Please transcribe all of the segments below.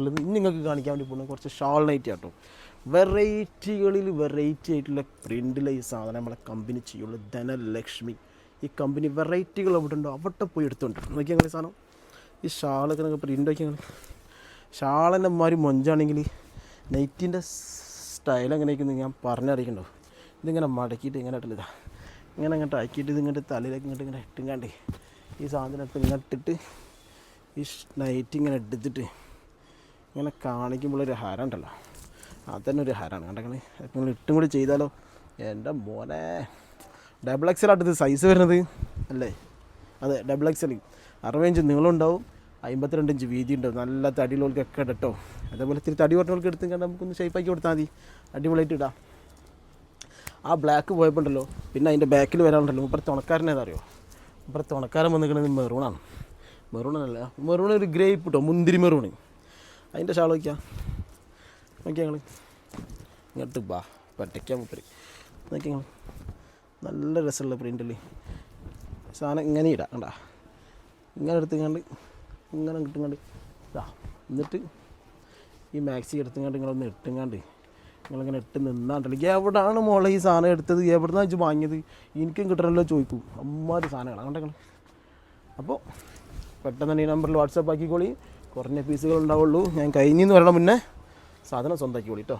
ഉള്ളത് ഇനി നിങ്ങൾക്ക് കാണിക്കാൻ വേണ്ടി പോകുന്നത് കുറച്ച് ഷാൾ നൈറ്റി ആട്ടോ. വെറൈറ്റികളിൽ വെറൈറ്റി ആയിട്ടുള്ള പ്രിൻറ്റിലെ ഈ സാധനം നമ്മളെ കമ്പനി ചെയ്യുള്ളൂ. ധനലക്ഷ്മി ഈ കമ്പനി വെറൈറ്റികൾ എവിടെ ഉണ്ടോ അവിടെ പോയി എടുത്തുകൊണ്ട് നോക്കി ഞങ്ങൾ ഈ സാധനം ഈ ഷാളൊക്കെ നിങ്ങൾക്ക് പ്രിൻ്റ് നോക്കി ഞങ്ങൾ ഷാളെന്നെ മാതിരി മൊഞ്ചാണെങ്കിൽ നൈറ്റിൻ്റെ സ്റ്റൈൽ എങ്ങനെയൊക്കെ ഞാൻ പറഞ്ഞറിയിക്കണ്ടോ. ഇതിങ്ങനെ മടക്കിയിട്ട് ഇങ്ങനെ ഇട്ടില്ല ഇങ്ങനെ അങ്ങോട്ട് ആക്കിയിട്ട് ഇതിങ്ങോട്ട് തലയിലേക്ക് ഇങ്ങോട്ട് ഇങ്ങനെ ഇട്ടുങ്ങാണ്ട് ഈ സാധനം ഇട്ട് ഇങ്ങോട്ടിട്ട് ഈ നൈറ്റ് ഇങ്ങനെ എടുത്തിട്ട് ഇങ്ങനെ കാണിക്കുമ്പോഴൊരു ഹരം ഉണ്ടല്ലോ അതന്നെ ഒരു ഹരമാണ് കണ്ടേ. നിങ്ങൾ ഇട്ടും കൂടി ചെയ്താലോ എൻ്റെ മോനെ. ഡബിൾ എക്സൽ ആട്ടത് സൈസ് വരുന്നത് അല്ലേ? അതെ ഡബിൾ എക്സൽ 60 ഇഞ്ച് നീളമുണ്ടാവും, 52 ഇഞ്ച് വീതി ഉണ്ടാവും. നല്ല തടിയുള്ളവർക്കൊക്കെ ഇടട്ടോ. അതേപോലെ ഇത്തിരി തടി പറഞ്ഞവർക്ക് എടുത്ത് കണ്ട് നമുക്കൊന്ന് ഷേപ്പാക്കി കൊടുത്താൽ മതി, അടിപൊളിയായിട്ട് ഇടാം. ആ ബ്ലാക്ക് പോയപ്പോൾ ഉണ്ടല്ലോ പിന്നെ അതിൻ്റെ ബാക്കിൽ വരാനുണ്ടല്ലോ ഇപ്പുറത്തെ തുണക്കാരനെ അറിയോ? ഇപ്പുറത്തെ തുണക്കാരൻ വന്നിരിക്കുന്നത് മെറൂണാണ്. മെറൂണല്ല, മെറൂൺ ഒരു ഗ്രേപ്പ് കിട്ടോ, മുന്തിരി മെറൂണ്. അതിൻ്റെ ഷാൾ വയ്ക്കാം നോക്കി ഞങ്ങൾ ഇങ്ങോട്ട് ബാ പറ്റയ്ക്കാൻ മുപ്പര് നോക്കി ഞങ്ങൾ നല്ല രസമുള്ള പ്രിൻ്റിൽ സാധനം ഇങ്ങനെ ഇടാം കണ്ടാ. ഇങ്ങനെ എടുത്തുകൊണ്ട് ഇങ്ങനെ കിട്ടുങ്ങാണ്ട് ഇതാ. എന്നിട്ട് ഈ മാക്സി എടുത്തുകൊണ്ട് നിങ്ങളൊന്ന് ഇട്ടുങ്ങാണ്ട് നിങ്ങളിങ്ങനെ ഇട്ട് നിന്നാണ്ടല്ലോ എവിടെയാണ് മോളെ ഈ സാധനം എടുത്തത്, എവിടുന്നാ വെച്ച് വാങ്ങിയത്, എനിക്കും കിട്ടണമല്ലോ ചോദിക്കും. അമ്മാതിരി സാധനങ്ങളാണ് കണ്ടങ്ങൾ. അപ്പോൾ പെട്ടെന്ന് തന്നെ ഈ നമ്പറിൽ വാട്സാപ്പ് ആക്കിക്കോളി. കുറഞ്ഞ പീസുകൾ ഉണ്ടാവുള്ളൂ. ഞാൻ കഴിഞ്ഞെന്ന് പറയണം മുന്നേ സാധനം സ്വന്തമാക്കിക്കോളി കേട്ടോ.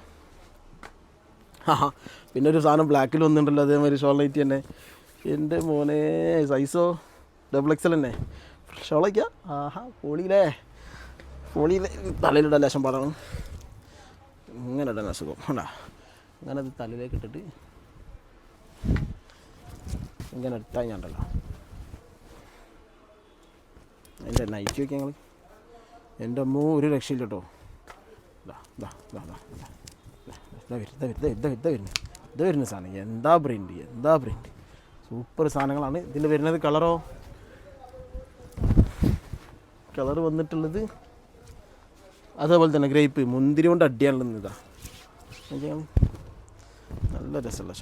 പിന്നെ ഒരു സാധനം ബ്ലാക്കിൽ വന്നിട്ടുണ്ടല്ലോ അതേമാതിരി ഷോൾ നൈറ്റി തന്നെ. എൻ്റെ മോനെ സൈസോ ഡബിൾ എക്സൽ തന്നെ ഷോളയ്ക്കാം. ആഹാ പൊളിയിലേ പൊളിയിലെ തലയിലിടാൻ ലേശം പാടാണ്. ഇങ്ങനെ ഇടാൻ അസുഖം വേണ്ട. അങ്ങനെ അത് തലയിലേക്ക് ഇട്ടിട്ട് ഇങ്ങനെ ഇട്ടാൽ ഞാൻ ഉണ്ടല്ലോ എൻ്റെ നൈറ്റ് വയ്ക്കാം ഞങ്ങൾ. എൻ്റെ അമ്മ ഒരു രക്ഷയില്ല കേട്ടോ. ഇത് വരുന്ന സാധനം എന്താ ബ്രാൻഡ് സൂപ്പർ സാധനങ്ങളാണ് ഇതിൽ വരുന്നത്. കളറോ കളർ വന്നിട്ടുള്ളത് അതേപോലെ തന്നെ ഗ്രേപ്പ് മുന്തിരി കൊണ്ട് അടിയാനുള്ളത്. ഇതാ നല്ല രസമുള്ള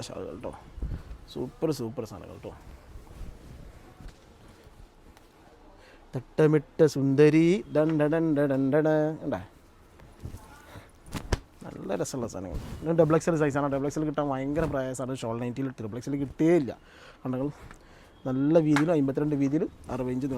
ഷാളുകൾ കേട്ടോ. സൂപ്പർ സാധനങ്ങൾ കേട്ടോ. തട്ടമിട്ട സുന്ദരി ഡണ്ടേ നല്ല രസമുള്ള സാധനങ്ങൾ. ഡബിൾ എക്സൽ സൈസാണ്. ഡബിൾ എക്സൽ കിട്ടാൻ ഭയങ്കര പ്രയാസമാണ്. ഷോൾ നൈറ്റിയിൽ ട്രിപ്പിൾ എക്സൽ കിട്ടുകയില്ല. കണ്ടങ്ങൾ നല്ല വീതിയിലും 52 വീതിയിലും 60 ഇഞ്ച്